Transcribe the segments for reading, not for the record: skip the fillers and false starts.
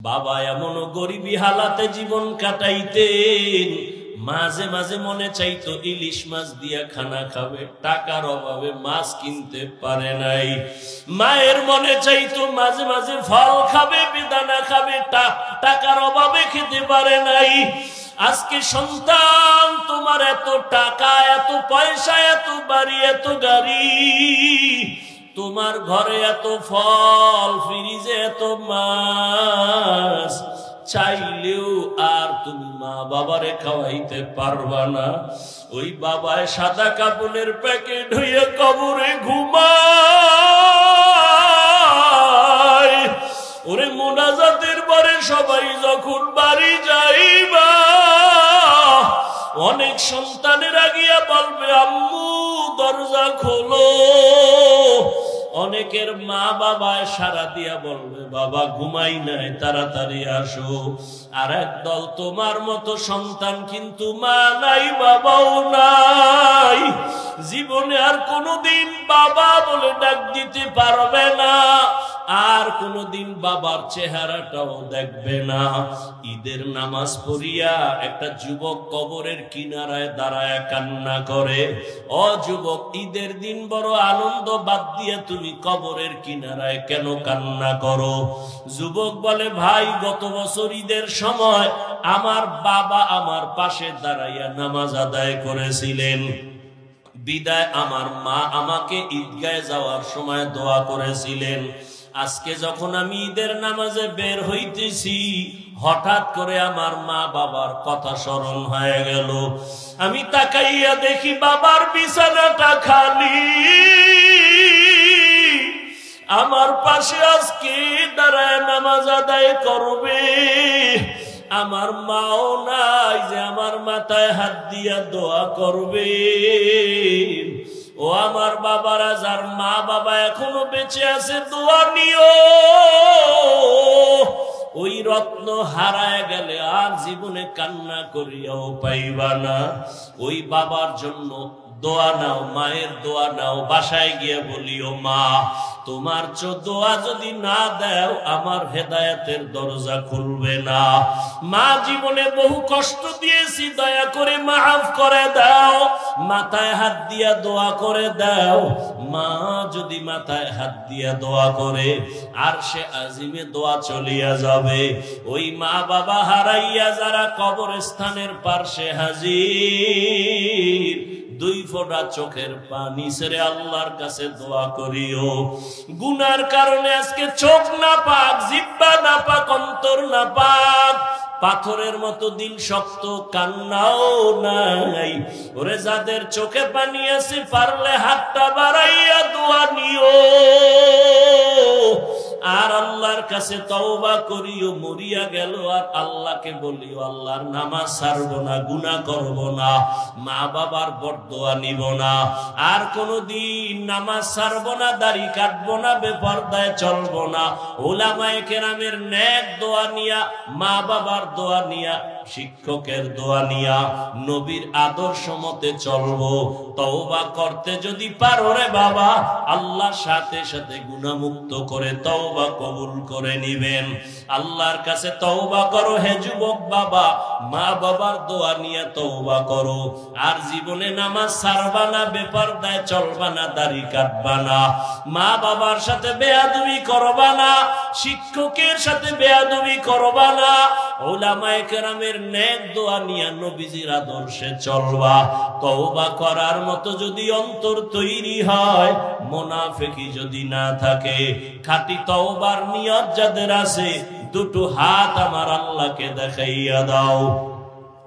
বাবা এমন গরিবী হালাতে জীবন কাটাইতেন, মাঝে মাঝে মনে চাইতো ইলিশ মাছ দিয়া খানা খাবে, টাকার অভাবে মাছ কিনতে পারে নাই। মায়ের মনে চাইতো মাঝে মাঝে ফল খাবে, বেদানা খাবে, টাকার অভাবে খেতে পারে নাই। আজকে সন্তান তোমার এত টাকা, এত পয়সা, এত বাড়ি, এত গাড়ি, তোমার ঘরে এত ফল, ফ্রিজে এত মাছ, চাইলেও আর তুমি মা বাবারে খাওয়াইতে পারবা না। ওই বাবায় সাদা কাপড়ের প্যাকেট হইয়া কবরে ঘুমায়। ওরে মোনাজাতের পরে সবাই যখন বাড়ি যাইবা, অনেক সন্তানেরা গিয়া বলবে আম্মু দরজা খোলো। অনেকের মা বাবা সারা দিয়া বলবে বাবা ঘুমাই নাই, তাড়াতাড়ি আসো। আর একদল তোমার মতো সন্তান কিন্তু মা নাই, বাবাও নাই, জীবনে আর কোনোদিন বাবা বলে ডাক দিতে পারবে না, আর কোনোদিন বাবার চেহারাটাও দেখবে না। ঈদের নামাজ পড়িয়া একটা যুবক কবরের কিনারায় দাঁড়ায় কান্না করে। ও যুবক, ঈদের দিন বড় আনন্দ বাদ দিয়ে তুমি কবরের কিনারায় কেন কান্না করো? যুবক বলে ভাই, গত বছর ঈদের সময় আমার বাবা আমার পাশে দাঁড়াইয়া নামাজ আদায় করেছিলেন, বিদায় আমার মা আমাকে ঈদগাহে যাওয়ার সময় দোয়া করেছিলেন। আজকে যখন আমি ঈদের নামাজে বের হইতেছি, হঠাৎ করে আমার মা বাবার কথা স্মরণ হয়ে গেল। আমি তাকাইয়া দেখি বাবার বিছানাটা খালি, আমার পাশে আজকে দাঁড়ায় নামাজ আদায় করবে। আমার মাও নাই যে আমার মাথায় হাত দিয়া দোয়া করবে। ও আমার বাবারা, যার মা বাবা এখনো বেঁচে আছে, দোয়া নিও। ওই রত্ন হারায় গেলে আর জীবনে কান্না করিয়াও পাইবা না। ওই বাবার জন্য দোয়া নাও, মায়ের দোয়া নাও। বাসায় গিয়ে বলিও মা, তোমার দোয়া যদি না দাও আমার হেদায়েতের দরজা খুলবে না। মা, জীবনে বহু কষ্ট দিয়েছি, দয়া করে মাফ করে দাও। মাথায় হাত দিয়া দোয়া করে দাও। মা যদি মাথায় হাত দিয়া দোয়া করে, আর সে আজিমে দোয়া চলিয়া যাবে। ওই মা বাবা হারাইয়া যারা কবরস্থানের পার্শ্বে হাজির, দুই ফোঁটা চোখের পানি ছেড়ে আল্লাহর কাছে দোয়া করিও। গুনার কারণে আজকে চোখ না পাক, জিহ্বা না পাক, অন্তর না পাক, পাথরের মতো দিল শক্ত, কান্নাও নাই। ওরে যাদের চোখে পানি আছে, পারলে হাতটা বাড়াইয়া দোয়া নিও, আর আল্লাহর কাছে তওবা করিও। মরিয়া গেল আর আল্লাহকে বলিও, আল্লাহর নামাজ ছাড়বো না, গুনাহ করব না, মা বাবার বরদোয়া নিব না, আর কোনদিন নামাজ ছাড়বো না, দাড়ি কাটবো না, বেপরদায় চলবো না। উলামায়ে কেরামের নেক দোয়া নিয়া, মা বাবার দোয়া নিয়া, শিক্ষকের দোয়া নিয়া, নবীর আদর্শ মতে চলবো। তওবা করতে যদি পারো রে বাবা, আল্লাহর সাথে সাথে গুনাহমুক্ত করে তওবা কবুল করে নিবেন। আল্লাহর কাছে তওবা করো হে যুবক বাবা, মা বাবার দোয়া নিয়ে তওবা করো। আর জীবনে নামাজ ছাড়বা না, বেপরদায় চলবা না, দাড়ি কাটবা না, মা বাবার সাথে বেয়াদবি করবা না, শিক্ষকের সাথে বেয়াদবি করবা না, উলামায়ে কেরামের নেক দোয়া নিয়ে নবীজির আদর্শে চলবা। তওবা করার মতো যদি অন্তর তৈরি হয়, মুনাফিকি যদি না থাকে, খাঁটি তওবার নিয়ত যাদের আছে, দুটো হাত আমার আল্লাহকে দেখাইয়া দাও।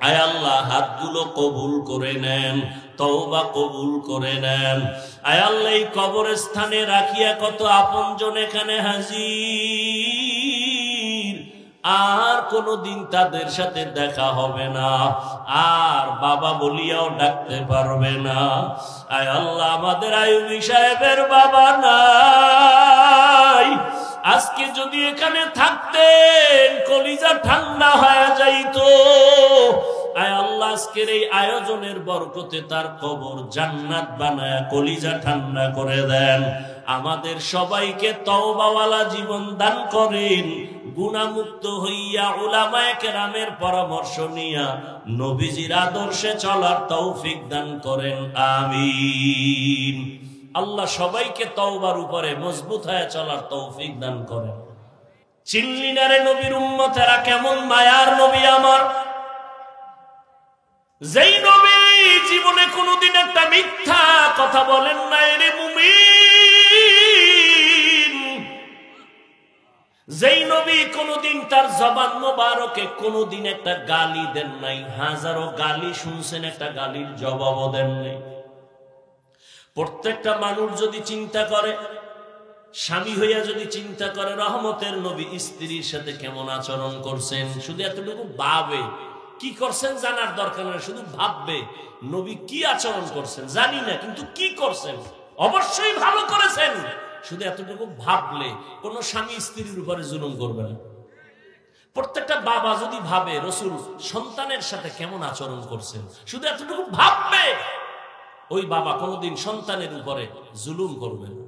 আয় আল্লাহ, হাতগুলো কবুল করে নেন, তওবা কবুল করে নেন। আয় আল্লাহ, এই কবরস্থানে রাখিয়া কত আপনজন এখানে হাজির, আর কোনদিন তাদের সাথে দেখা হবে না, আর বাবা বলিয়াও ডাকতে পারবে না। আয় আল্লাহ, আমাদের আইয়ুবী সাহেবের বাবা নাই, আজকে যদি এখানে থাকতেন কলিজা ঠান্ডা হয়ে যাইতো। আয় আল্লাহ, আজকের এই আয়োজনের বরকতে তার কবর জান্নাত বানায়া কলিজা ঠান্ডা করে দেন। আমাদের সবাইকে তওবাওয়ালা জীবন দান করেন, গুনাহমুক্ত হইয়া উলামায়ে কেরামের পরামর্শ নিয়া নবীজির আদর্শে চলার তৌফিক দান করেন, আমিন। আল্লাহ সবাইকে তওবার উপরে মজবুত হয়ে চলার তৌফিক দান করেন। চিনলি না রে নবীর উম্মতেরা কেমন মায়ার নবী আমার, যেই নবী জীবনে কোনোদিন একটা মিথ্যা কথা বলেন নাই রে মুমিন, যেই নবী কোনোদিন তার জবান মোবারকে কোনোদিন একটা গালি দেন নাই, হাজারো গালি শুনছেন, একটা গালির জবাবও দেন নাই। প্রত্যেকটা মানুষ যদি চিন্তা করে, স্বামী হইয়া যদি চিন্তা করে রহমতের নবী স্ত্রীর সাথে কেমন আচরণ করছেন, শুধু এতটুকু ভাবে, কি করছেন জানার দরকার নেই, শুধু ভাববে নবী কি আচরণ করছেন, জানি না কিন্তু কি করছেন, অবশ্যই ভালো করেছেন, শুধু এতটুকু ভাবলে কোন স্বামী স্ত্রীর উপরে জুলুম করবে না। প্রত্যেকটা বাবা যদি ভাবে রাসূল সন্তানের সাথে কেমন আচরণ করছেন, শুধু এতটুকু ভাববে, ওই বাবা কোনোদিন সন্তানের উপরে জুলুম করবে না।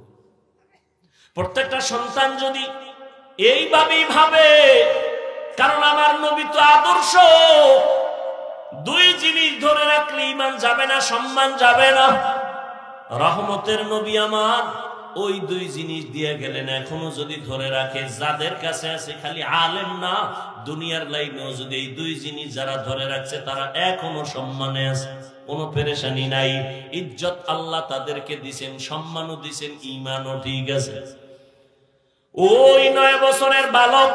প্রত্যেকটা সন্তান যদি এইভাবেই ভাবে, কারণ আমার নবী তো আদর্শ, দুই জিনিস ধরে রাখলে ঈমান যাবে না, সম্মান যাবে না। রহমতের নবী আমার ওই দুই জিনিস দিয়ে গেলেন, এখনো যদি ধরে রাখে, যাদের কাছে আছে খালি আলেম না, দুনিয়ার লাইনেও যদি এই দুই জিনিস যারা ধরে রাখছে তারা এখনো সম্মানে আছে, কোনো পেরেশানি নাই। ইজ্জত আল্লাহ তাদেরকে দিছেন, সম্মানও দিছেন, ঈমানও ঠিক আছে। ওই 9 বছরের বালক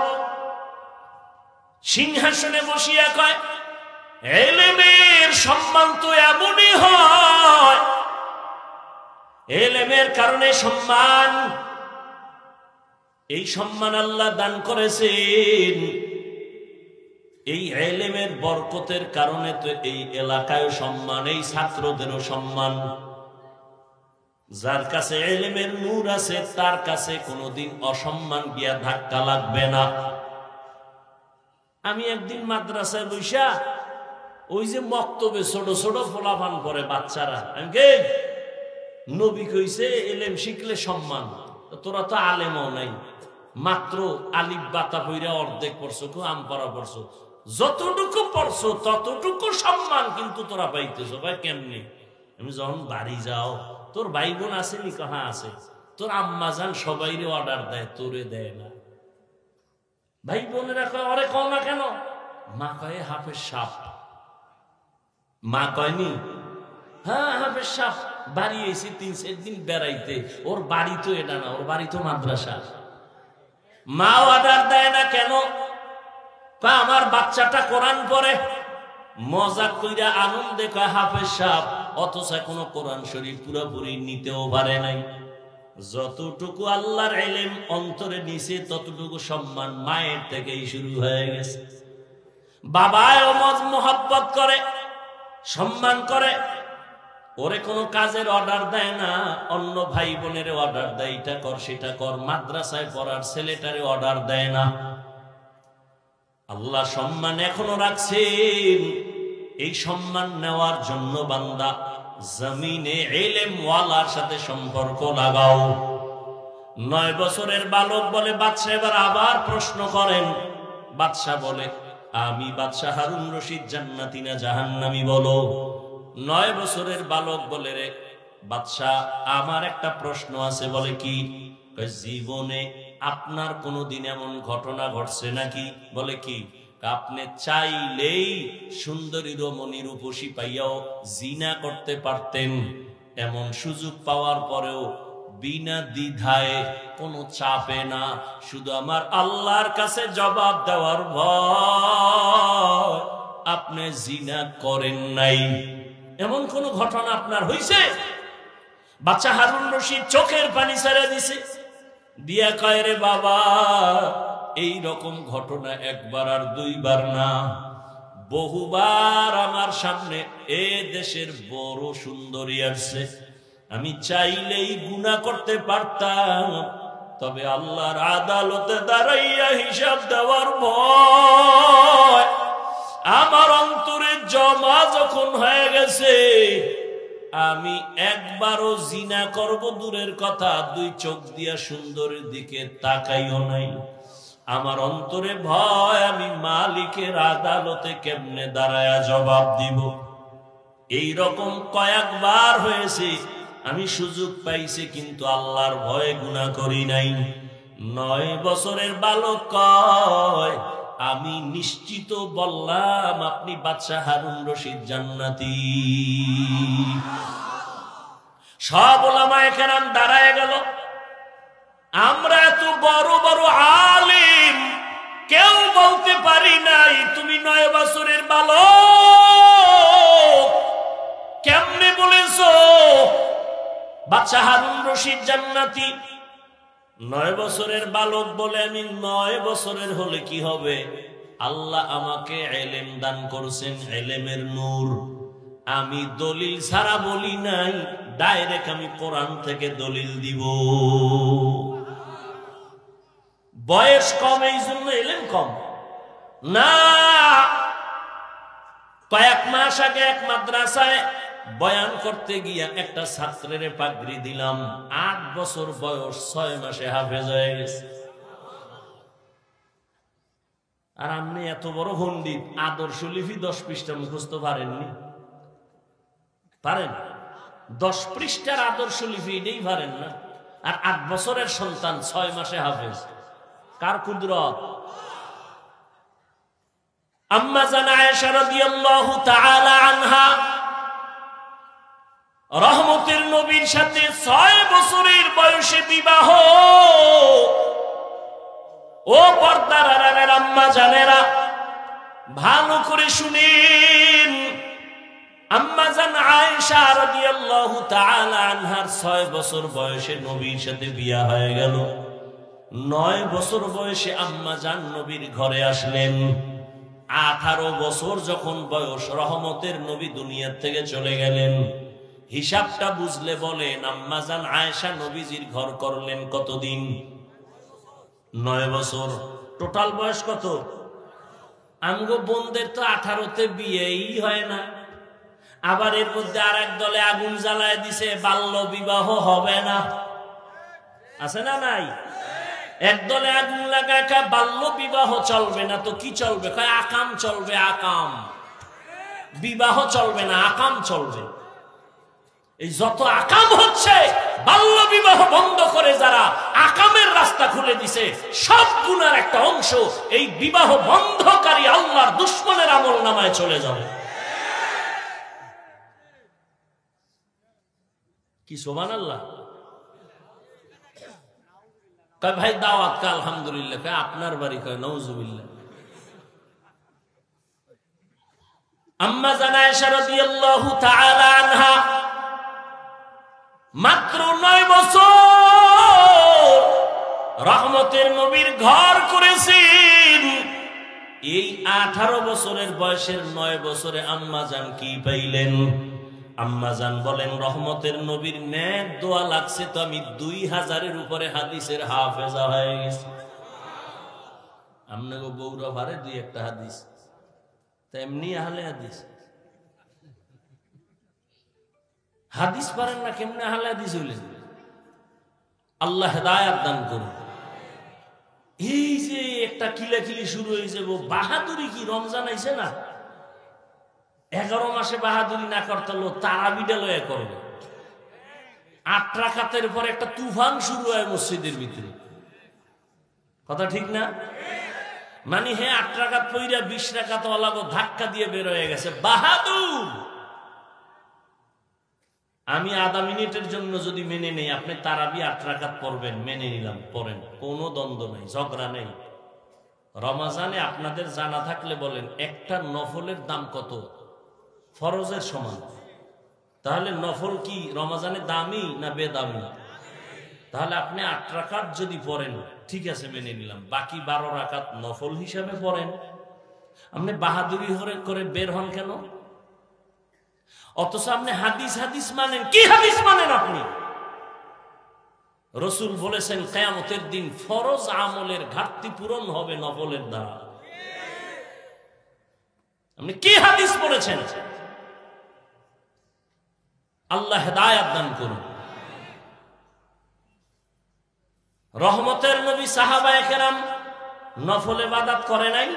সিংহাসনে বসিয়া কয়, ইলমের সম্মান তো এমনই হয়, ইলমের কারণে সম্মান, এই সম্মান আল্লাহ দান করেছেন, এই ইলমের বরকতের কারণে তো এই এলাকায় সম্মান, এই ছাত্রদেরও সম্মান। যার কাছে ইলমের নূর আছে তার কাছে কোনোদিন অসম্মান গিয়া ধাক্কা লাগবে না। আমি একদিন মাদ্রাসায় বইসা ওই যে মক্তবে ছোট ছোট ফলাফান করে বাচ্চারা, আমি কে নবী কইছে ইলম শিখলে সম্মান, তোরা তো আলেমও নাই, মাত্র আলিফ বাতা পইরা অর্ধেক পড়ছো, কেউ আম পড়া পড়ছো, যতটুকু পড়ছো ততটুকু সম্মান কিন্তু তোরা পাইতেছো। ভাই কেমনি? আমি যখন বাড়ি যাও, তোর ভাই বোন আছে নি? কাহা আছে? তোর আম্মা জান সবাইরে অর্ডার দেয়, তোরে দেয় না। ভাই বোনেরা কয়, অরে কও না কেন? মা কয়ে হাফেজ সাপ। মা কয়নি? হ্যাঁ হাফেজ সাপ বাড়ি এসে 3-4 দিন বেড়াইতে, ওর বাড়ি তো এটা না, ওর বাড়ি তো মাদ্রাসা। মা অর্ডার দেয় না কেন? আমার বাচ্চাটা কোরআন পড়ে, মজা কইরা আনন্দে কয় হাফেজ সাপ, অথচ কোনো কোরআন শরীফ পুরোপুরি নিতেও পারে নাই। যতটুকু আল্লাহর ইলম অন্তরে নিছে ততটুকু সম্মান মায়ের থেকেই শুরু হয়ে গেছে। বাবাও মোহাব্বত করে, সম্মান করে, ওরে কোনো কাজের অর্ডার দেয় না, অন্য ভাই বোনের অর্ডার দেয়, এটা কর সেটা কর, মাদ্রাসায় পড়ার ছেলেটারে অর্ডার দেয় না। আল্লাহ সম্মান এখনো রাখছেন, এই সম্মান নেওয়ার জন্য বান্দা জমিনে ইলম ওয়ালার সাথে সম্পর্ক লাগাও। 9 বছরের বালক বলে, বাদশা এবার আবার প্রশ্ন করেন। বাদশা বলে, আমি বাদশা হারুন রশিদ জান্নাতি না জাহান্নামী বলো। 9 বছরের বালক বলে, রে বাদশা আমার একটা প্রশ্ন আছে। বলে কি? জীবনে আপনার কোনোদিন এমন ঘটনা ঘটছে নাকি? বলে কি? আপনি চাইলেই সুন্দরী রমণী রূপসী পাইয়াও জিনা করতে পারতেন, এমন সুযোগ পাওয়ার পরেও বিনা দ্বিধায়, কোনো চাপে না, শুধু আমার আল্লাহর কাছে জবাব দেওয়ার ভয় আপনি জিনা করেন নাই। এমন কোন ঘটনা আপনার হইছে? বাচ্চা হারুন রশিদ চোখের পানি ছেড়ে দিছে, দিয়া কয়, রে বাবা এই রকম ঘটনা একবার আর দুইবার না, বহুবার আমার সামনে এ দেশের বড় সুন্দরী আসছে, আমি চাইলেই গুনাহ করতে পারতাম, তবে আল্লাহর আদালতে দাঁড়াইয়া হিসাব দেওয়ার ভয় আমার অন্তরে জমা যখন হয়ে গেছে, আমি একবারও জিনা করব দূরের কথা, 2 চোখ দিয়া সুন্দরীর দিকে তাকাইও নাই। আমার অন্তরে ভয়, আমি মালিকের আদালতে কেমনে দাঁড়ায়া জবাব দিব। এই রকম কয়েকবার হয়েছে, আমি সুযোগ পাইছি কিন্তু আল্লাহর ভয়ে গুনাহ করি নাই। 9 বছরের বালক কয়, আমি নিশ্চিত বললাম আপনি বাদশা হারুন রশিদ জান্নাতি। সব উলামায়ে কেরাম দাঁড়ায় গেল। আমরা এত বড় বড় আলিম, কেউ বলতে পারি নাই তুমি 9 বছরের বালক, কেমনে বলেছো বাদশা হারুন রশিদ জান্নাতি? 9 বছরের বালক বলে, আমি 9 বছরের হলে কি হবে? আল্লাহ আমাকে ইলম দান করেছেন, ইলমের নূর। আমি দলিল ছাড়া বলি নাই, ডাইরেক্ট আমি কোরআন থেকে দলিল দিব। বয়স কম এই জন্য ইলম কম না। কয়েক মাস আগে এক মাদ্রাসায় বয়ান করতে গিয়া একটা ছাত্রের পাগড়ি দিলাম, 8 বছর বয়স, 6 মাসে হাফেজ হয়ে গেছে। আর আপনি এত বড় পণ্ডিত, আদর্শ লিপি 10 পৃষ্ঠা মুখস্থ পারেননি? পারেন? 10 পৃষ্ঠার আদর্শ লিপি এটাই পারেন না। আর 8 বছরের সন্তান 6 মাসে হাফেজ। কার কুদরত? আম্মা জান আয়েশা রাদিয়াল্লাহু তাআলা আনহা রহমতের নবীর সাথে 6 বছরের বয়সে বিবাহ। ও পর্দার আড়ালের আম্মা জানেরা, ভালো করে শুনেন। আম্মা জান আয়েশা রাদিয়াল্লাহু তাআলা আনহার 6 বছর বয়সে নবীর সাথে বিয়ে হয়ে গেল। 9 বছর বয়সে আম্মা জান নবীর ঘরে আসলেন। 18 বছর যখন বয়স, রহমতের নবী দুনিয়া থেকে চলে গেলেন। হিসাবটা বুঝলে বলেন, আম্মা জান আয়েশা নবীজির ঘর করলেন কতদিন? 9 বছর। টোটাল বয়স কত? আমগো বোনদের তো 18তে বিয়েই হয় না। আবার এর মধ্যে আর এক দলে আগুন জ্বালায় দিছে, বাল্য বিবাহ হবে না। আছে না নাই? একদলে আগুন লাগায় বাল্য বিবাহ চলবে না, তো কি চলবে? কয় আকাম চলবে। আকাম, বিবাহ চলবে না, আকাম চলবে। এই যত আকাম হচ্ছে, বাল্য বিবাহ বন্ধ করে যারা আকামের রাস্তা খুলে দিছে, সব গুনার একটা অংশ এই বিবাহ বন্ধকারী আল্লাহর দুশমনের আমল নামায় চলে যাবে। কি সুবহানাল্লাহ। কয় ভাই দাওয়াত কা? আলহামদুলিল্লাহ। কয় আপনার বাড়ি? কয় নাউজুবিল্লাহ। আম্মা জান আয়েশা রাদিয়াল্লাহু তাআলা আনহা মাত্র 9 বছর রহমতের নবীর ঘর করেছেন। এই 18 বছরের বয়সের 9 বছরে আম্মা জান কি পাইলেন? আম্মা জান বলেন, রহমতের নবীর নেক দোয়া লাগছে তো আমি 2000-এর উপরে হাদিসের হাফেজা হয়ে গেছি। আপনাকে বউরা পারে 2-1টা হাদিস, তেমনি আহলে হাদিস। হাদিস পারেন না, কেমনে আহলে হাদিস হইলেন? আল্লাহ হেদায়েত দান করুন। এই যে একটা কিলাকিলি শুরু হয়েছে, বাহাদুরি কি রমজান আইছে না? 11 মাসে বাহাদুরি না করতে হলো তারাবিটা লয়ে করবে। 8 রাকাতের পর একটা তুফান শুরু হয় মসজিদের ভিতরে। কথা ঠিক না? মানে 8 রাকাত পইরা 20 রাকাত ওয়ালাগো ধাক্কা দিয়ে বের হয়ে গেছে। বাহাদুর। আমি আধা মিনিটের জন্য যদি মেনে নেই আপনি তারাবি 8 রাকাত পড়বেন, মেনে নিলাম, পড়েন, কোনো দ্বন্দ্ব নেই, ঝগড়া নেই। রমজানে আপনাদের জানা থাকলে বলেন, একটা নফলের দাম কত? ফরজের সমান। তাহলে নফল কি রমজানে দামি না বেদামি? তাহলে আপনি 8 রাকাত যদি পড়েন, ঠিক আছে, মেনে নিলাম। বাকি 12 রাকাত নফল হিসাবে পড়েন। আপনি বাহাদুরি করে বের হন কেন? অথচ আপনি হাদিস হাদিস মানেন। কি হাদিস মানেন আপনি? রাসূল বলেছেন কিয়ামতের দিন ফরজ আমলের ঘাটতি পূরণ হবে নফলের দ্বারা। আপনি কি হাদিস পড়েছেন? আল্লাহ হেদায়েত দান করুন। রহমতের নবী সাহাবায়ে কেরাম নফল ইবাদত করে নাই,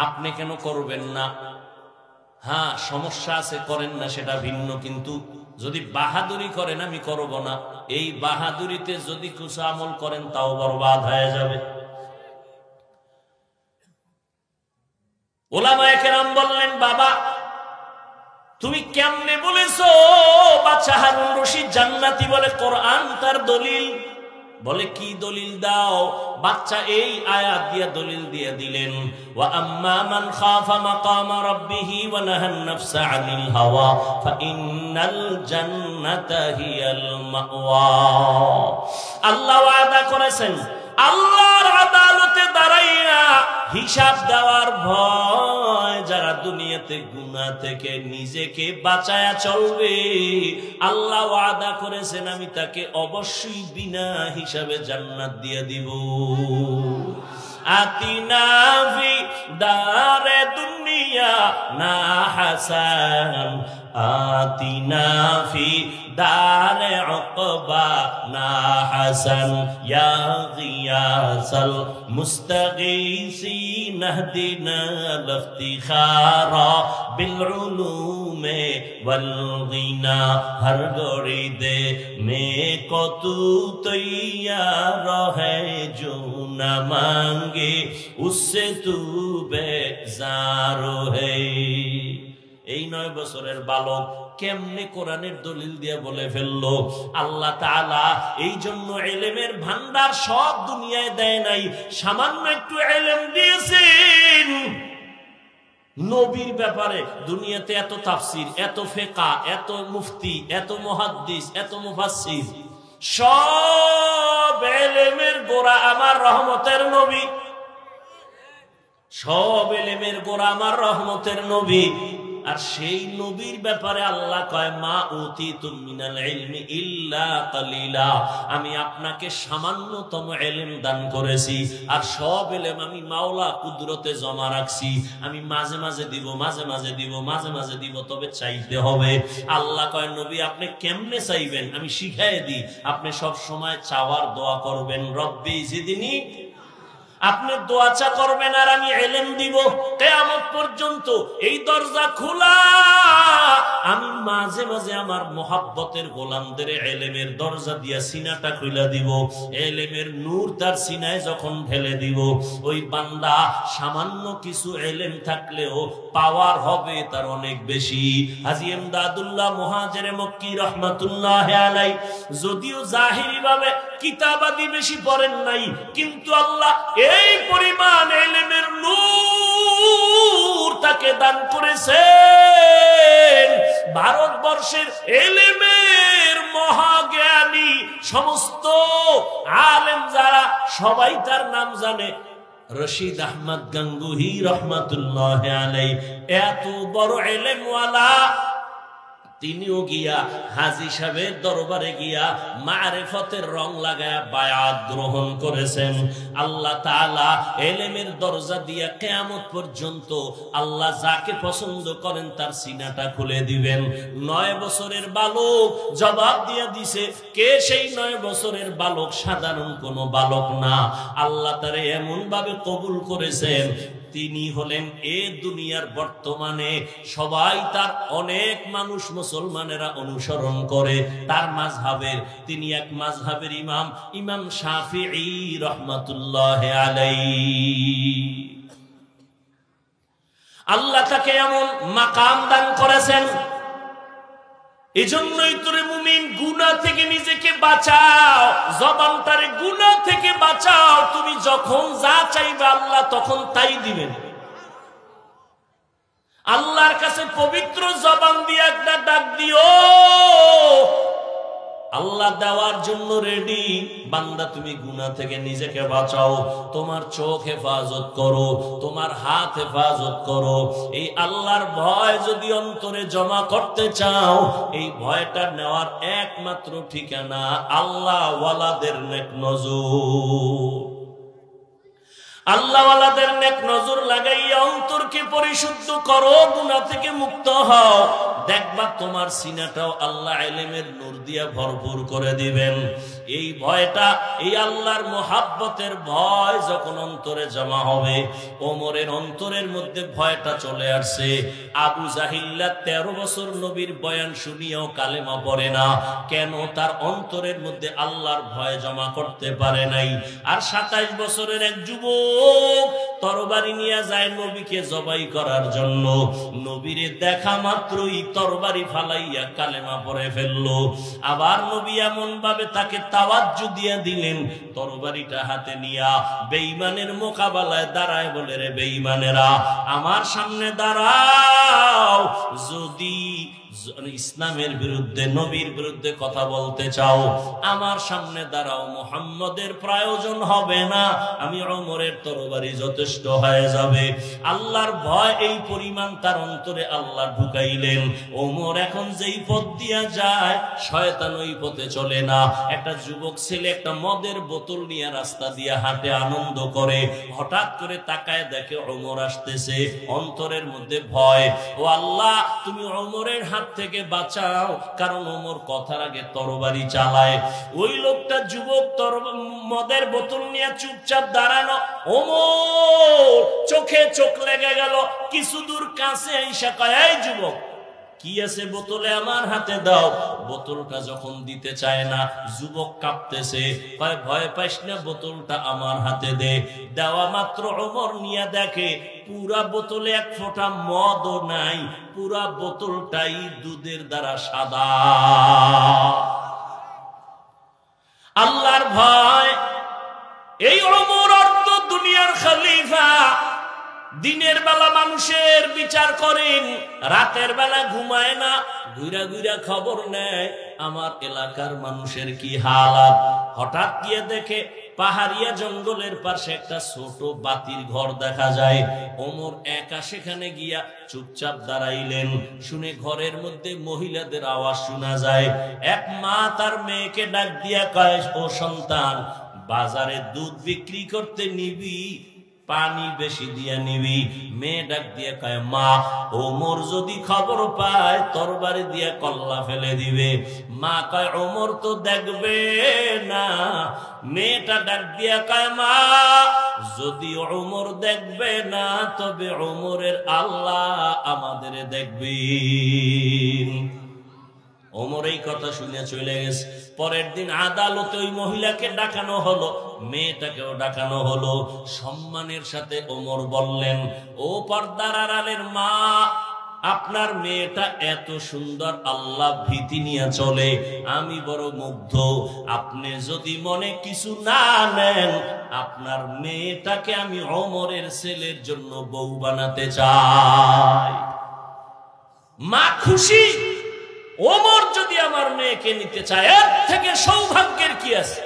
আপনি কেন করবেন না? হ্যাঁ, সমস্যা আছে, করেন না, সেটা ভিন্ন। কিন্তু যদি বাহাদুরি করেন আমি করব না, এই বাহাদুরিতে যদি কিছু আমল করেন তাও বরবাদ হয়ে যাবে। উলামায়ে কেরাম বললেন, বাবা তুমি কেমনে বলেছো বাচ্চা হারুন রশিদ জান্নাতি? বলে কোরআন তার দলিল। বলে কি দলিল দাও? বাচ্চা এই আয়াত দিয়া দলিল দিয়ে দিলেন, ওয়া আম্মা মান খাফা মাকামা রাব্বিহি ওয়া নাহান নাফসা আনিল হাওয়া ফাইন্নাল জান্নাতা হিয়াল মাওয়া। আল্লাহ ওয়াদা করেছেন, আল্লাহর আদালতে দাঁড়াইয়া হিসাব দেওয়ার ভয় যারা দুনিয়াতে গুনাহ থেকে নিজেকে বাঁচায়া চলবে, আল্লাহ ওয়াদা করেছেন আমি তাকে অবশ্যই বিনা হিসাবে জান্নাত দিয়ে দিব। আতিনা ফি দারে দুনিয়া না হাসান, আতিনা ফি দারে উকবা না হাসান, ইয়া গিয়াসাল মুস্তাগীসিন ইহদিনা লিফতিখারা বিল উলুমে ওয়াল গিনা। হর গড়ি দে মে কো তু তৈয়ার है जो न मांगे उससे तू बेजार है। এই 9 বছরের বালক কেমনে কোরআনের দলিল দিয়ে বলে ফেললো? আল্লাহ তাআলা এই জন্য ইলমের ভান্ডার সব দুনিয়ায় দেয় নাই, সামান্য একটু ইলম দিয়েছেন। নবীর ব্যাপারে দুনিয়াতে এত তাফসীর, এত ফিকহ, এত মুফতি, এত মুহাদ্দিস, এত মুফাসসির, সব ইলমের গোড়া আমার রহমতের নবী। সব ইলমের গোড়া আমার রহমতের নবী। আর সেই নবীর ব্যাপারে আল্লাহ কয়, মা উতিতুম মিনাল ইলমি ইল্লা কালিলা, আমি আপনাকে সামান্যতম ইলম দান করেছি, আর সব ইলম আমি মাওলা কুদরতে জমা রাখছি। আমি মাঝে মাঝে দিব, মাঝে মাঝে দিব, মাঝে মাঝে দিব, তবে চাইতে হবে। আল্লাহ কয়, নবী আপনি কেমনে চাইবেন আমি শিখাই দিই। আপনি সব সময় চাওয়ার দোয়া করবেন, রব্বি জিদনি। আপনি দোয়া চা করবেন আর আমি ইলম দিব। কিয়ামত পর্যন্ত এই দরজা খোলা। আমি মাঝে মাঝে আমার মোহাব্বতের গোলামদের ইলমের দরজা দিয়া সিনাটা খুলে দিব। ইলমের নূর তার সিনায় যখন ঢেলে দিব, ওই বান্দা সামান্য কিছু ইলম থাকলেও পাওয়ার হবে তার অনেক বেশি। হাজী ইমদাদুল্লাহ মুহাজিরে মক্কি রাহমাতুল্লাহি আলাইহি যদিও জাহিরি ভাবে কিতাবাদি বেশি পড়েন নাই, কিন্তু আল্লাহ এই পরিমাণ ইলমের নূর তাকে দান করেছেন। ভারতবর্ষের ইলমের মহাজ্ঞানী সমস্ত আলেম যারা, সবাই তার নাম জানে। রশিদ আহমদ গঙ্গুহি রহমাতুল্লাহি আলাইহি এত বড় ইলমওয়ালা, তিনিও গিয়া হাজী সাহেবের দরবারে গিয়া মারিফতের রং লাগায়া বায়াত গ্রহণ করেছেন। আল্লাহ তাআলা ইলমের দরজা দিয়া কিয়ামত পর্যন্ত আল্লাহ যাকে পছন্দ করেন তার সিনাটা খুলে দিবেন। 9 বছরের বালক জবাব দিয়া দিছে, কে সেই 9 বছরের বালক? সাধারণ কোনো বালক না, আল্লাহ তারে এমন ভাবে কবুল করেছেন, তিনি হলেন এ দুনিয়ার বর্তমানে সবাই তার, অনেক মানুষ মুসলমানেরা অনুসরণ করে তার মাযহাবের। তিনি এক মাযহাবের ইমাম, ইমাম শাফিঈ রাহমাতুল্লাহি আলাইহি। আল্লাহ তাকে এমন মাকাম দান করেছেন। এজন্যই তোরে মুমিন গুনাহ থেকে নিজেকে বাঁচাও, জবানটারে গুনাহ থেকে বাঁচাও। তুমি যখন যা চাইবে আল্লাহ তখন তাই দিবেন। আল্লাহর কাছে পবিত্র জবান দিয়ে একটা ডাক দিও, আল্লাহ দেওয়ার জন্য রেডি। বান্দা তুমি গুনাহ থেকে নিজেকে বাঁচাও, তোমার চোখ হেফাজত করো, তোমার হাত হেফাজত করো। এই আল্লাহর ভয় যদি অন্তরে জমা করতে চাও, এই ভয়টা নেওয়ার একমাত্র ঠিকানা আল্লাহ ওয়ালাদের নেক নজর। আল্লাহ ওয়ালাদের নেক নজর লাগাইয়া অন্তরকে পরিশুদ্ধ করো, গুনাহ থেকে মুক্ত হও। দেখবা তোমার সিনাটাও আল্লাহ ইলমের নূর দিয়ে ভরপুর করে দিবেন। এই ভয়টা, এই আল্লাহর মোহাব্বতের ভয় যখন অন্তরে জমা হবে, ওমরের অন্তরের মধ্যে ভয়টা চলে আসছে। আবু জাহিল্লা 13 বছর নবীর বয়ান শুনিয়েও কালেমা পড়ে না, কেন? তার অন্তরের মধ্যে আল্লাহর ভয় জমা করতে পারে নাই। আর 27 বছরের এক যুবক তরবারি নিয়ে যায় নবীকে জবাই করার জন্য, নবীরে দেখা মাত্রই তরবারি ফালাইয়া কালেমা পড়ে ফেললো। আবার নবী এমন ভাবে তাকে তাওয়াজ্জু দিয়ে দিলেন, তরবারিটা হাতে নিয়া বেঈমানের মোকাবেলায় দাঁড়ায় বলে, রে বেঈমানেরা আমার সামনে দাঁড়াও, যদি ইসলামের বিরুদ্ধে, নবীর বিরুদ্ধে কথা বলতে চাও আমার সামনে দাঁড়াও, মুহাম্মদের প্রয়োজন হবে না, আমি ওমরের তরবারি যথেষ্ট হয়ে যাবে। আল্লাহর ভয় এই পরিমাণ তার অন্তরে আল্লাহ ঢুকাইলেন। ওমর এখন যেই পথ দিয়া যায় শয়তান ওই পথে চলে না। একটা যুবক ছেলে একটা মদের বোতল নিয়ে রাস্তা দিয়ে হাঁটে, আনন্দ করে, হঠাৎ করে তাকায় দেখে ওমর আসতেছে, অন্তরের মধ্যে ভয়। ও আল্লাহ, তুমি ওমরের হাত থেকে বাঁচাও, কারণ ওমর কথার আগে তরবারি চালায়। ওই লোকটা যুবক মদের বোতল নিয়ে চুপচাপ দাঁড়ানো, ওমর চোখে চোখ লেগে গেল। কিছু দূর কাছে এসে কয়, এই যুবক কি আছে বোতলে, আমার হাতে দাও। বোতলটা যখন দিতে চায় না, যুবক কাঁপতেছে, কয় ভয় পাইস না, বোতলটা আমার হাতে দে। দেওয়া মাত্র ওমর নিয়ে দেখে পুরা বোতলে এক ফোঁটা মদও নাই, পুরা বোতলটাই দুধের দ্বারা সাদা। আল্লাহর ভয়, এই ওমর অর্ধ দুনিয়ার খলিফা। দিনের বেলা মানুষের বিচার করেন, রাতের বেলা ঘুমায় না, ঘুরা ঘুরা খবর নেয় আমার এলাকার মানুষের কি হালাত। হঠাৎ গিয়ে দেখে পাহাড়িয়া জঙ্গলের পাশে একটা ছোট বাতির ঘর দেখা যায়। ওমর একা সেখানে গিয়া চুপচাপ দাঁড়াইলেন। শুনে ঘরের মধ্যে মহিলাদের আওয়াজ শোনা যায়। এক মা তার মেয়েকে ডাক দিয়া কয়, ও সন্তান, বাজারে দুধ বিক্রি করতে নিবি, পানি বেশি দিয়া নিবি। মেয়ে ডাক দিয়া কয়, মা, ওমর যদি খবর পায় তরবারি দিয়া কল্লা ফেলে দিবে। মা কয়, ওমর তো দেখবে না। মেয়েটা ডাক দিয়া কয়, মা, যদি ওমর দেখবে না, তবে ওমরের আল্লাহ আমাদের দেখবে। ওমর এই কথা শুনে চলে গেছে। পরের দিন আদালতে ওই মহিলাকে ডাকানো হলো, মেয়েটাকেও ডাকানো হলো। সম্মানের সাথে ওমর বললেন, ও পর্দার আড়ালের মা, আপনার মেয়েটা এত সুন্দর, আল্লাহ ভীতি নিয়ে চলে, আমি বড় মুগ্ধ। আপনি যদি মনে কিছু না নেন, আপনার মেয়েটাকে আমি ওমরের ছেলের জন্য বউ বানাতে চাই। মা খুশি, ওমর যদি আমার মেয়েকে নিতে চায়, এর থেকে সৌভাগ্যের কি আছে?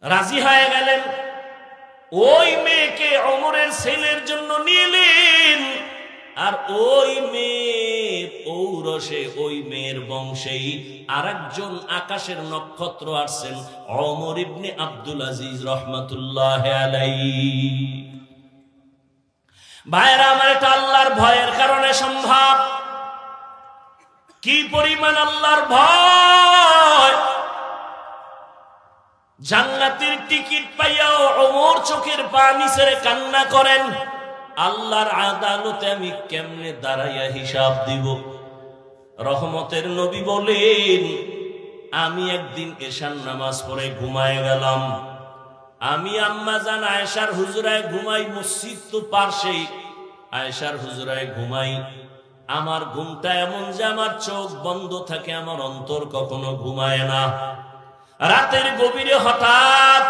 রাজি হয়ে গেলেন। ওই মেয়েকে ওমরের ছেলের জন্য নিলেন। আর ওই মেয়ের ঔরসে, ওই মেয়ের বংশেই আরেকজন আকাশের নক্ষত্র আসছেন, ওমর ইবনে আব্দুল আজিজ রহমাতুল্লাহ আলাইহি। ভাইরা আমার, এটা আল্লাহর ভয়ের কারণে সম্ভব। কি পরিমাণ আল্লাহর ভয়! জান্নাতের টিকিট পাইয়াও ওমর চোখের পানি ছেড়ে কান্না করেন, আল্লাহর আদালতে আমি কেমনে দাঁড়াইয়া হিসাব দিব। রহমতের নবী বলেন, আমি একদিন এশার নামাজ পড়ে ঘুমায় গেলাম। আমি আম্মা জান আয়েশার হুজরায় ঘুমাই, মসজিদ তো পাশেই, আয়েশার হুজরায় ঘুমাই। আমার ঘুমটা এমন যে আমার চোখ বন্ধ থাকে, আমার অন্তর কখনো ঘুমায় না। রাতের গভীরে হঠাৎ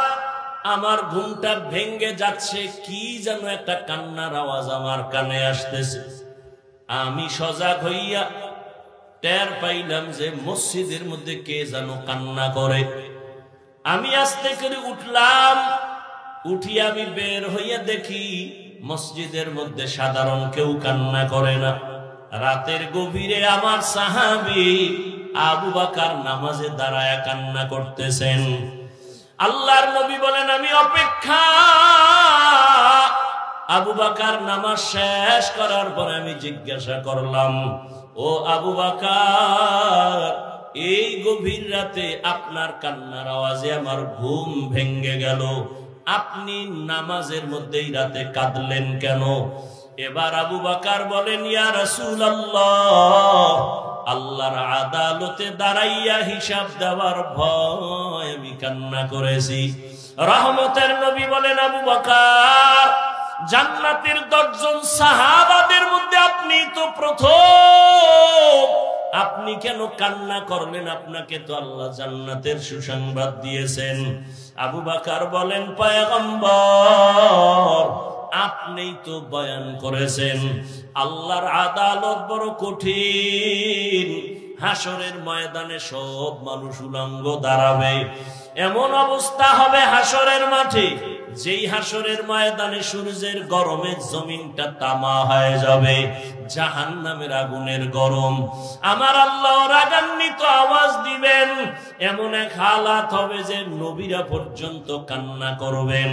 আমার ঘুমটা ভেঙ্গে যাচ্ছে, কি যেন একটা কান্নার আওয়াজ আমার কানে আসতেছে। আমি সজাগ হইয়া টের পাইলাম যে মসজিদের মধ্যে কে যেন কান্না করে। আমি আস্তে করে উঠলাম, উঠিয়া আমি বের হইয়া দেখি মসজিদের মধ্যে সাধারণ কেউ কান্না করে না। রাতের গভীরে আমার সাহাবী আবু বকর নামাজে দাঁড়ায় কান্না করতেছেন। আল্লাহর নবী বলেন, আমি অপেক্ষা আবু বকর নামাজ শেষ করার পরে আমি জিজ্ঞাসা করলাম, ও আবু বকর, এই গভীর রাতে আপনার কান্নার আওয়াজে আমার ঘুম ভেঙে গেল, আপনি নামাজের মধ্যেই রাতে কাঁদলেন কেন? এবার আবু বকর বলেন, ইয়া রাসূলুল্লাহ, আল্লাহর আদালতে দাঁড়াইয়া হিসাব দেওয়ার ভয় আমি কান্না করেছি। রহমতের নবী বলেন, আবু বকর, জান্নাতের 10 জন সাহাবাদের মধ্যে আপনি তো প্রথম, আপনি কেন কান্না করলেন? আপনাকে তো আল্লাহ জান্নাতের সুসংবাদ দিয়েছেন। আবু বকর বলেন, পয়গম্বর, আপনিই তো বয়ান করেছেন আল্লাহর আদালত বড় কঠিন, হাসরের ময়দানে সব মানুষ উলঙ্গ দাঁড়াবে, এমন অবস্থা হবে হাসরের মাঠে, যেই হাসরের ময়দানে সূর্যের গরমে জমিনটা তামা হয়ে যাবে, জাহান্নামের আগুনের গরম। আমার আল্লাহ রাগান্বিত আওয়াজ দিবেন, এমন এক হালাত হবে যে নবীরা পর্যন্ত কান্না করবেন।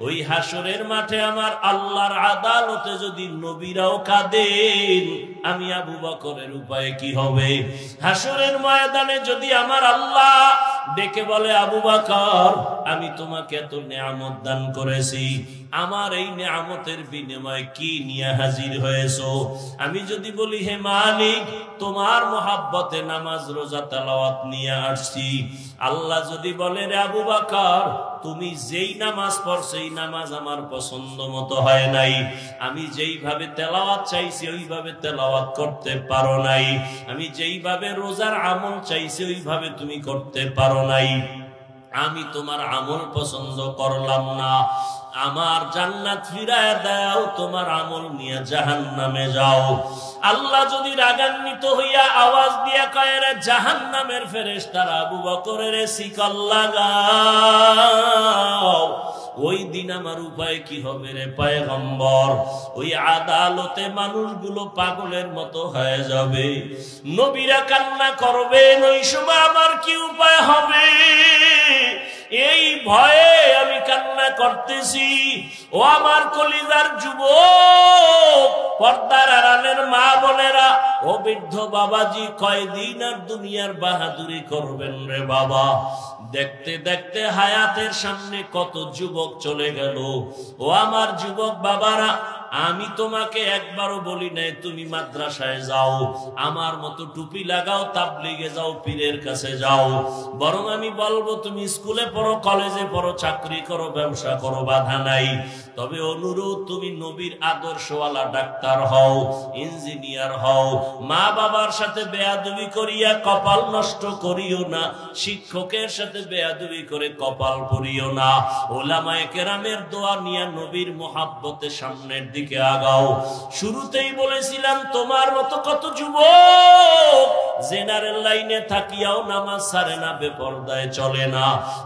ওই হাসরের মাঠে আমার আল্লাহর আদালতে যদি নবীরাও কাঁদেন, আমি আবু বকরের উপায় কি হবে? হাসরের ময়দানে যদি আমার আল্লাহ ডেকে বলে, আবু বকর, আমি তোমাকে এত নিয়ামত দান করেছি, আমার এই নিয়ামতের বিনিময়ে কি নিয়ে হাজির হয়েছো? আমি যদি বলি, হে মালিক, তোমার মহাব্বতে নামাজ রোজা তেলাওয়াত নিয়ে আসছি। আল্লাহ যদি বলে, রে আবু বকর, তুমি যেই নামাজ পড়ছো এই নামাজ আমার পছন্দ মতো হয় নাই, আমি যেইভাবে তেলাওয়াত চাইছি ওইভাবে তেলাওয়াত করতে পারো নাই, আমি যেইভাবে রোজার আমল চাইছি ওইভাবে তুমি করতে পারো নাই, আমি তোমার আমল পছন্দ করলাম না, আমার জান্নাত ফিরায় দাও, তোমার আমল নিয়ে জাহান্নামে যাও। আল্লাহ যদি রাগান্বিত হইয়া আওয়াজ দিয়া কয়, রে জাহান্নামের ফেরেশতারা আবু বকরের শিকল লাগাও, ওই দিন আমার উপায় কি হবে রে পয়গম্বর? ওই আদালতে মানুষগুলো পাগলের মতো হয়ে যাবে, নবীরা কান্না করবেন, ওই সময় আমার কি উপায় হবে? এই ভয়ে আমি কান্না করতেছি। ও আমার কলিজার যুবক, পর্দার আড়ালের মা বোনেরা, ও বৃদ্ধ বাবাজি, কয়দিন আর দুনিয়ার বাহাদুরি করবেন রে বাবা? দেখতে দেখতে হায়াতের সামনে কত যুবক চলে গেল। ও আমার যুবক বাবারা, আমি তোমাকে একবারও বলি নাই তুমি মাদ্রাসায় যাও, আমার মতো টুপি লাগাও, তাবলিগে যাও, পীরের কাছে যাও, বরং আমি বলবো তুমি স্কুলে পড়ো, কলেজে পড়ো, চাকরি করো, ব্যবসা করো, বাধা নাই। তবে অনুরোধ, তুমি নবীর আদর্শওয়ালা ডাক্তার হও, ইঞ্জিনিয়ার হও, মা বাবার সাথে বেয়াদবি করিয়া কপাল নষ্ট করিও না, শিক্ষকের সাথে বেয়াদবি করে কপাল পড়িও না, ওলামায়ে কেরামের দোয়া নিয়ে নবীর মোহাব্বতে সামনের দিকে আগাও। শুরুতেই বলেছিলাম, তোমার মতো কত যুবক জেনারেল লাইনে থাকিয়াও নামাজ ছাড়ে না, বেপরদায় চলে না।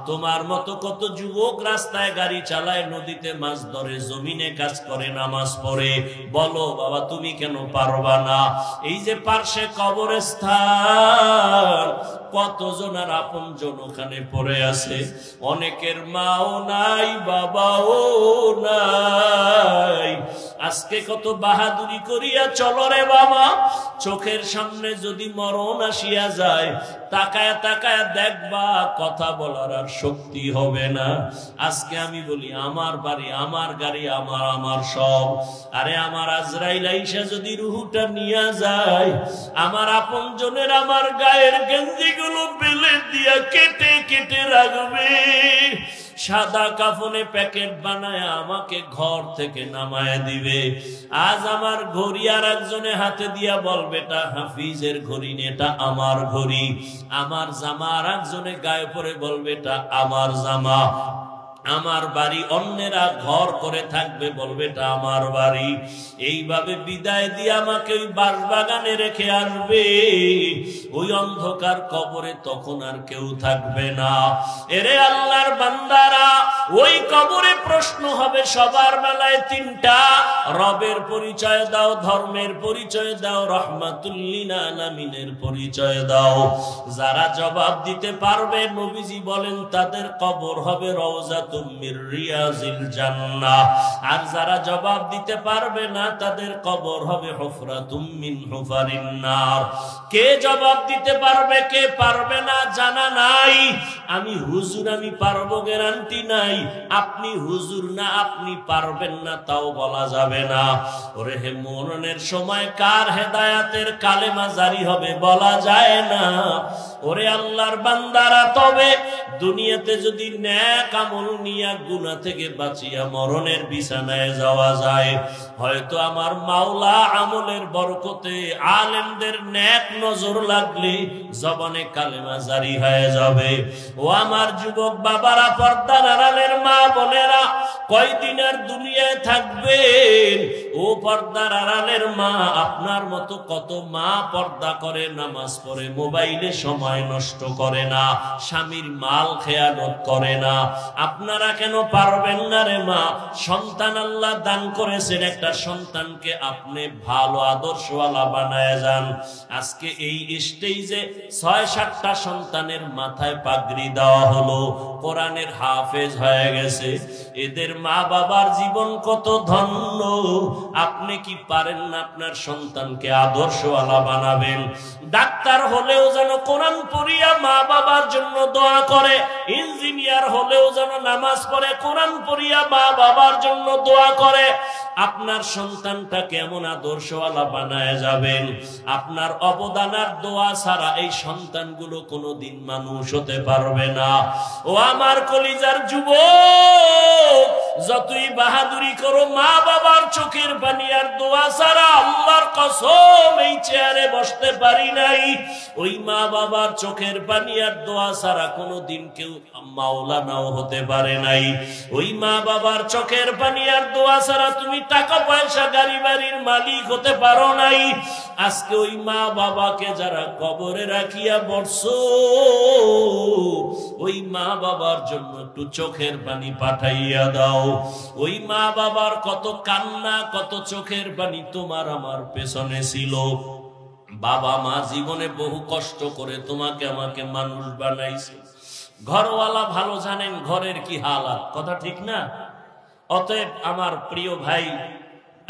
তোমার মতো কত যুবক রাস্তায় গাড়ি চালায়, নদীতে মাছ ধরে, জমিনে কাজ করে, নামাজ পড়ে। বলো বাবা, তুমি কেন পারবা না? এই যে পার্শ্বে কবরস্থান, কতজন আর আপন জন ওখানে পড়ে আছে, অনেকের মাও নাই, বাবাও নাই। আজকে কত বাহাদুরি করিয়া চলো রে বাবা, চোখের সামনে যদি মরণ আসিয়া যায়, তাকায় তাকায় দেখবা, কথা বলার আর শক্তি হবে না। আজকে আমি বলি, আমার বাড়ি, আমার গাড়ি, আমার সব, আরে আমার আজরাইল আইসা যদি রুহুটা নিয়ে যায়, আমার আপন জনের আমার গায়ের গেঞ্জিগুলো বেলে দিয়া কেটে কেটে রাখবে, সাদা কাফনে প্যাকেট বানায় আমাকে ঘর থেকে নামায় দিবে। আজ আমার ঘড়ি আর একজনে হাতে দিয়া বলবে, এটা হাফিজের ঘড়ি, এটা আমার ঘড়ি। আমার জামা আর একজনে গায়ে পরে বলবে, এটা আমার জামা। আমার বাড়ি অন্যেরা ঘর করে থাকবে, বলবে এটা আমার বাড়ি। এইভাবে বিদায় দিয়ে আমাকে ওই বাঁশবাগানে রেখে আসবে, ওই অন্ধকার কবরে তখন আর কেউ থাকবে না। এরে আল্লাহর বান্দারা, ওই কবরে প্রশ্ন হবে সবার বেলায় তিনটা। রবের পরিচয় দাও, ধর্মের পরিচয় দাও, রাহমাতুল লিল আলামিনের পরিচয় দাও। যারা জবাব দিতে পারবে নবীজি বলেন তাদের কবর হবে রওজাতুম মির রিয়াজিল জান্নাহ। আর যারা জবাব দিতে পারবে না তাদের কবর হবে হুফরাতুম মিন হুফারিন নার। কে জবাব দিতে পারবে কে পারবে না জানা নাই। আমি হুজুর, আমি পারবো গ্যারান্টি নাই। আপনি হুজুর না, আপনি পারবেন না তাও বলা যাবে না। ওরে হে, মরণের সময় কার হেদায়াতের কালেমা জারি হবে বলা যায় না। ওরে আল্লাহর বান্দারা, তবে দুনিয়াতে যদি নেক আমল নিয়া গুনাহ থেকে বাঁচিয়া মরণের বিছানায় যাওয়া যায়, হয়তো আমার মাওলা আমলের বরকতে আলেমদের নেক নজর লাগলে জবানে কালেমা জারি হয়ে যাবে। ও আমার যুবক বাবারা, পর্দার আড়ালের মা বোনেরা, কয়দিন আর দুনিয়ায় থাকবেন? ও পর্দার আড়ালের মা, আপনার মতো কত মা পর্দা করে, নামাজ পড়ে, মোবাইলে সময় নষ্ট করে না, স্বামীর মাল খেয়ানত করে না। আপনারা কেন পারবেন না রে মা? সন্তান আল্লাহ দান করেছেন, একটা সন্তানকে আপনি ভালো আদর্শওয়ালা বানায় যান। আজকে এই স্টেজে ৬-৭টা সন্তানের মাথায় পাগড়ি দেওয়া হলো, কোরআনের হাফেজ হয়ে গেছে। এদের মা বাবার জীবন কত ধন্য। আপনি কি পারেন না আপনার সন্তানকে আদর্শওয়ালা বানাবেন? ডাক্তার হলেও যেন কোরআন পড়িয়া মা বাবার জন্য দোয়া করে, ইঞ্জিনিয়ার হলেও যেন নামাজ পড়ে কোরআন পড়িয়া মা বাবার জন্য দোয়া করে। আপনার সন্তানটা কেমন আদর্শওয়ালা বানায় যাবেন? আপনার অবদান আর দোয়া ছাড়া এই সন্তানগুলো কোনোদিন মানুষ হতে পারবে না। ও আমার কলিজার যুবক, যতই বাহাদুরি করো, মা বাবার চোখের পানি আর দোয়া ছাড়া আল্লাহর কসম এই চেয়ারে বসতে পারি নাই। ওই মা বাবার চোখের পানি আর দোয়া ছাড়া কোনোদিন কেউ মাওলানাও হতে পারে নাই। ওই মা বাবার চোখের পানি আর দোয়া ছাড়া তুমি টাকা পয়সা গাড়ি বাড়ির মালিক হতে পারো নাই। আজকে ওই মা বাবাকে যারা কবরে রাখিয়া বসছো, ওই মা বাবার জন্য একটু চোখের পানি পাঠাইয়া দাও। ওই মা বাবার কত কান্না, কত চোখের পানি তোমার আমার পেছনে ছিল। বাবা মা জীবনে বহু কষ্ট করে তোমাকে আমাকে মানুষ বানাইছে। ঘরওয়ালা ভালো জানেন ঘরের কি হালাত, কথা ঠিক না? অতএব আমার প্রিয় ভাই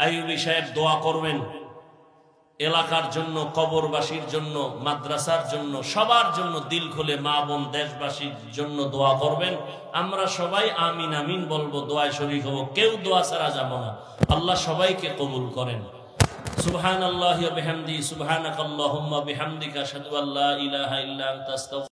আইয়ুবী সাহেব দোয়া করবেন এলাকার জন্য, কবরবাসীর জন্য, মাদ্রাসার জন্য, সবার জন্য দিল খুলে, মা বোন দেশবাসীর জন্য দোয়া করবেন। আমরা সবাই আমিন আমিন বলবো, দোয়ায় শরীক হব, কেউ দোয়া ছাড়া যাব না। আল্লাহ সবাইকে কবুল করেন। সুবহানাল্লাহি ওয়া বিহামদিহি, সুবহানাকাল্লাহুম্মা বিহামদিকা, আশহাদু আল্লা ইলাহা ইল্লা আনতা, আস্তাগফিরুকা।